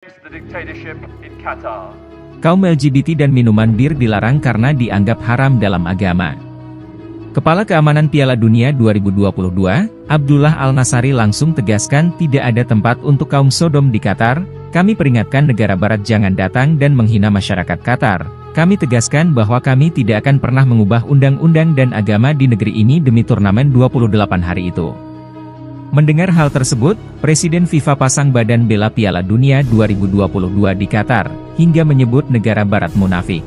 the dictatorship in Qatar. Kaum LGBT dan minuman bir dilarang karena dianggap haram dalam agama. Kepala Keamanan Piala Dunia 2022, Abdullah Al-Nasari langsung tegaskan tidak ada tempat untuk kaum Sodom di Qatar. Kami peringatkan negara barat jangan datang dan menghina masyarakat Qatar. Kami tegaskan bahwa kami tidak akan pernah mengubah undang-undang dan agama di negeri ini demi turnamen 28 hari itu. Mendengar hal tersebut, Presiden FIFA pasang badan bela Piala Dunia 2022 di Qatar, hingga menyebut negara barat munafik.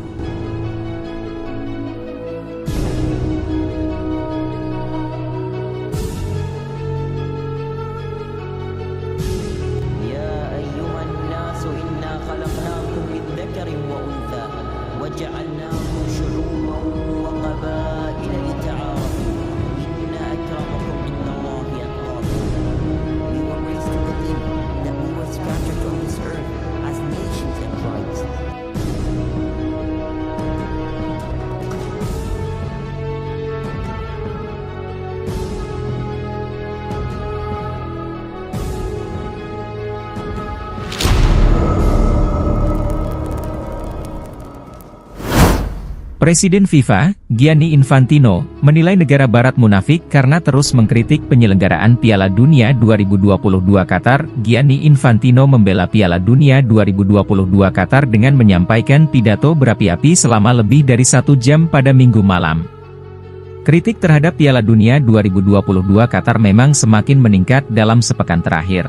Presiden FIFA, Gianni Infantino, menilai negara barat munafik karena terus mengkritik penyelenggaraan Piala Dunia 2022 Qatar. Gianni Infantino membela Piala Dunia 2022 Qatar dengan menyampaikan pidato berapi-api selama lebih dari 1 jam pada Minggu malam. Kritik terhadap Piala Dunia 2022 Qatar memang semakin meningkat dalam sepekan terakhir.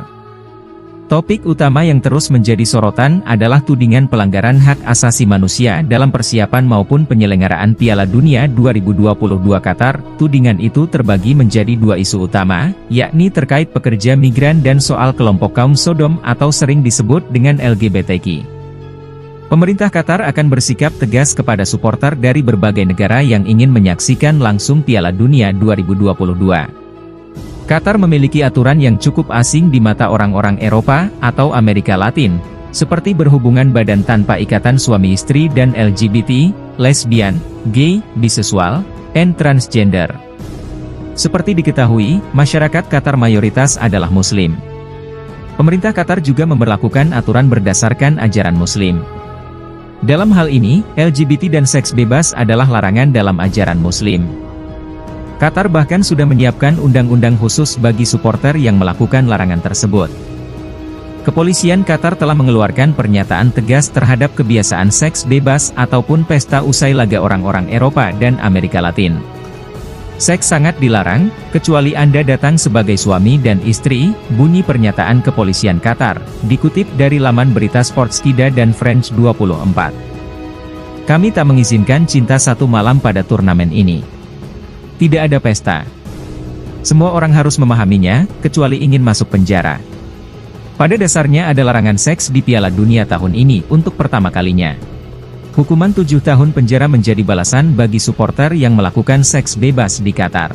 Topik utama yang terus menjadi sorotan adalah tudingan pelanggaran hak asasi manusia dalam persiapan maupun penyelenggaraan Piala Dunia 2022 Qatar. Tudingan itu terbagi menjadi 2 isu utama, yakni terkait pekerja migran dan soal kelompok kaum Sodom atau sering disebut dengan LGBTQ. Pemerintah Qatar akan bersikap tegas kepada supporter dari berbagai negara yang ingin menyaksikan langsung Piala Dunia 2022. Qatar memiliki aturan yang cukup asing di mata orang-orang Eropa atau Amerika Latin, seperti berhubungan badan tanpa ikatan suami istri dan LGBT, lesbian, gay, biseksual, dan transgender. Seperti diketahui, masyarakat Qatar mayoritas adalah Muslim. Pemerintah Qatar juga memberlakukan aturan berdasarkan ajaran Muslim. Dalam hal ini, LGBT dan seks bebas adalah larangan dalam ajaran Muslim. Qatar bahkan sudah menyiapkan undang-undang khusus bagi supporter yang melakukan larangan tersebut. Kepolisian Qatar telah mengeluarkan pernyataan tegas terhadap kebiasaan seks bebas ataupun pesta usai laga orang-orang Eropa dan Amerika Latin. Seks sangat dilarang, kecuali Anda datang sebagai suami dan istri, bunyi pernyataan kepolisian Qatar, dikutip dari laman berita Sportskida dan France 24. Kami tak mengizinkan cinta satu malam pada turnamen ini. Tidak ada pesta. Semua orang harus memahaminya, kecuali ingin masuk penjara. Pada dasarnya ada larangan seks di Piala Dunia tahun ini untuk pertama kalinya. Hukuman 7 tahun penjara menjadi balasan bagi supporter yang melakukan seks bebas di Qatar.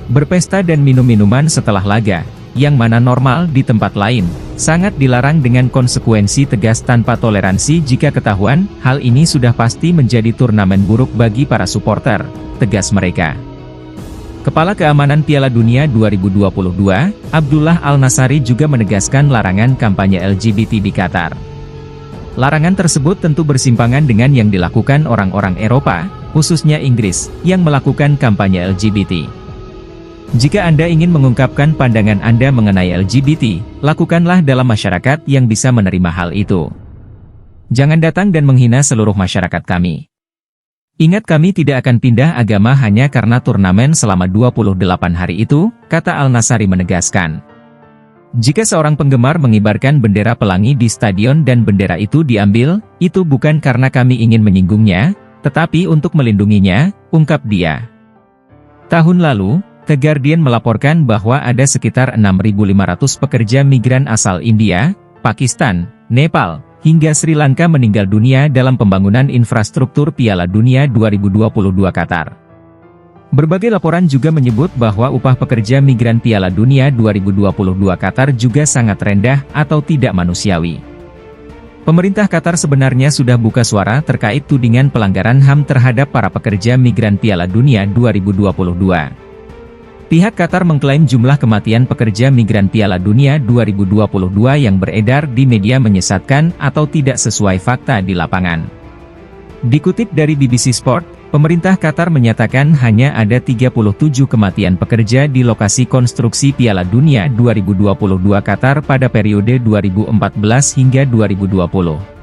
Berpesta dan minum-minuman setelah laga, yang mana normal di tempat lain, sangat dilarang dengan konsekuensi tegas tanpa toleransi jika ketahuan. Hal ini sudah pasti menjadi turnamen buruk bagi para supporter, tegas mereka. Kepala Keamanan Piala Dunia 2022, Abdullah Al-Nasari juga menegaskan larangan kampanye LGBT di Qatar. Larangan tersebut tentu bersimpangan dengan yang dilakukan orang-orang Eropa, khususnya Inggris, yang melakukan kampanye LGBT. Jika Anda ingin mengungkapkan pandangan Anda mengenai LGBT, lakukanlah dalam masyarakat yang bisa menerima hal itu. Jangan datang dan menghina seluruh masyarakat kami. Ingat, kami tidak akan pindah agama hanya karena turnamen selama 28 hari itu, kata Al-Nasari menegaskan. Jika seorang penggemar mengibarkan bendera pelangi di stadion dan bendera itu diambil, itu bukan karena kami ingin menyinggungnya, tetapi untuk melindunginya, ungkap dia. Tahun lalu, The Guardian melaporkan bahwa ada sekitar 6.500 pekerja migran asal India, Pakistan, Nepal, hingga Sri Lanka meninggal dunia dalam pembangunan infrastruktur Piala Dunia 2022 Qatar. Berbagai laporan juga menyebut bahwa upah pekerja migran Piala Dunia 2022 Qatar juga sangat rendah atau tidak manusiawi. Pemerintah Qatar sebenarnya sudah buka suara terkait tudingan pelanggaran HAM terhadap para pekerja migran Piala Dunia 2022. Pihak Qatar mengklaim jumlah kematian pekerja migran Piala Dunia 2022 yang beredar di media menyesatkan atau tidak sesuai fakta di lapangan. Dikutip dari BBC Sport, pemerintah Qatar menyatakan hanya ada 37 kematian pekerja di lokasi konstruksi Piala Dunia 2022 Qatar pada periode 2014 hingga 2020.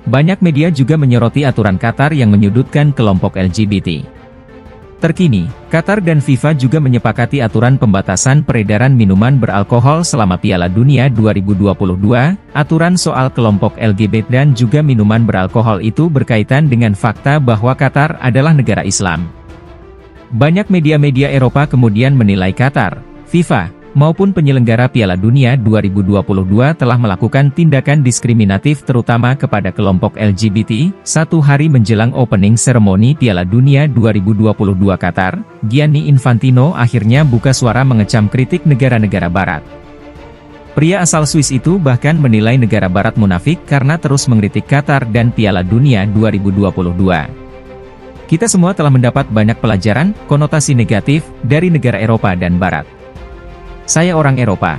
Banyak media juga menyoroti aturan Qatar yang menyudutkan kelompok LGBT. Terkini, Qatar dan FIFA juga menyepakati aturan pembatasan peredaran minuman beralkohol selama Piala Dunia 2022. Aturan soal kelompok LGBT dan juga minuman beralkohol itu berkaitan dengan fakta bahwa Qatar adalah negara Islam. Banyak media-media Eropa kemudian menilai Qatar, FIFA, maupun penyelenggara Piala Dunia 2022 telah melakukan tindakan diskriminatif terutama kepada kelompok LGBT. Satu hari menjelang opening seremoni Piala Dunia 2022 Qatar, Gianni Infantino akhirnya buka suara mengecam kritik negara-negara Barat. Pria asal Swiss itu bahkan menilai negara Barat munafik karena terus mengkritik Qatar dan Piala Dunia 2022. Kita semua telah mendapat banyak pelajaran, konotasi negatif, dari negara Eropa dan Barat. Saya orang Eropa.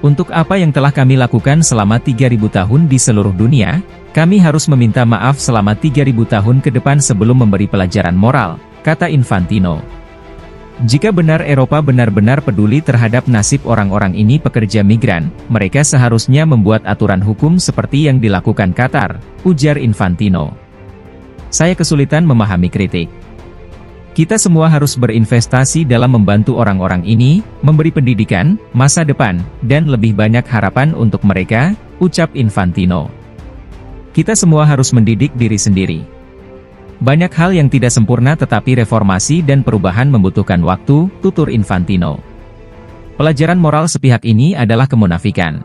Untuk apa yang telah kami lakukan selama 3.000 tahun di seluruh dunia, kami harus meminta maaf selama 3.000 tahun ke depan sebelum memberi pelajaran moral, kata Infantino. Jika benar Eropa benar-benar peduli terhadap nasib orang-orang ini pekerja migran, mereka seharusnya membuat aturan hukum seperti yang dilakukan Qatar, ujar Infantino. Saya kesulitan memahami kritik. Kita semua harus berinvestasi dalam membantu orang-orang ini, memberi pendidikan, masa depan, dan lebih banyak harapan untuk mereka, ucap Infantino. Kita semua harus mendidik diri sendiri. Banyak hal yang tidak sempurna tetapi reformasi dan perubahan membutuhkan waktu, tutur Infantino. Pelajaran moral sepihak ini adalah kemunafikan.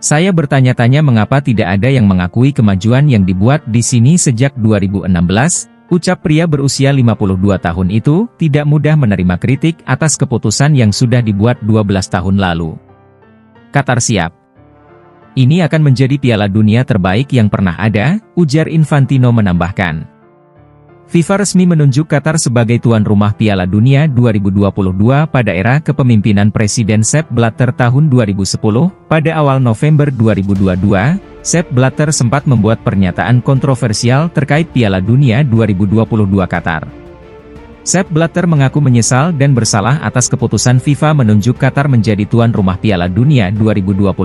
Saya bertanya-tanya mengapa tidak ada yang mengakui kemajuan yang dibuat di sini sejak 2016, ucap pria berusia 52 tahun itu, tidak mudah menerima kritik atas keputusan yang sudah dibuat 12 tahun lalu. Qatar siap. Ini akan menjadi Piala Dunia terbaik yang pernah ada, ujar Infantino menambahkan. FIFA resmi menunjuk Qatar sebagai tuan rumah Piala Dunia 2022 pada era kepemimpinan Presiden Sepp Blatter tahun 2010. Pada awal November 2022, Sepp Blatter sempat membuat pernyataan kontroversial terkait Piala Dunia 2022 Qatar. Sepp Blatter mengaku menyesal dan bersalah atas keputusan FIFA menunjuk Qatar menjadi tuan rumah Piala Dunia 2022.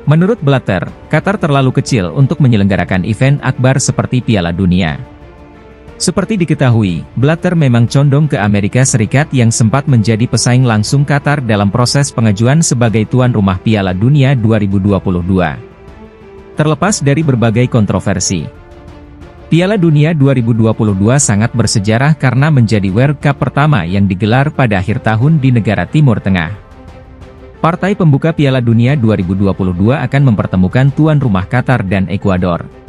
Menurut Blatter, Qatar terlalu kecil untuk menyelenggarakan event akbar seperti Piala Dunia. Seperti diketahui, Blatter memang condong ke Amerika Serikat yang sempat menjadi pesaing langsung Qatar dalam proses pengajuan sebagai tuan rumah Piala Dunia 2022. Terlepas dari berbagai kontroversi, Piala Dunia 2022 sangat bersejarah karena menjadi World Cup pertama yang digelar pada akhir tahun di negara Timur Tengah. Partai pembuka Piala Dunia 2022 akan mempertemukan tuan rumah Qatar dan Ekuador.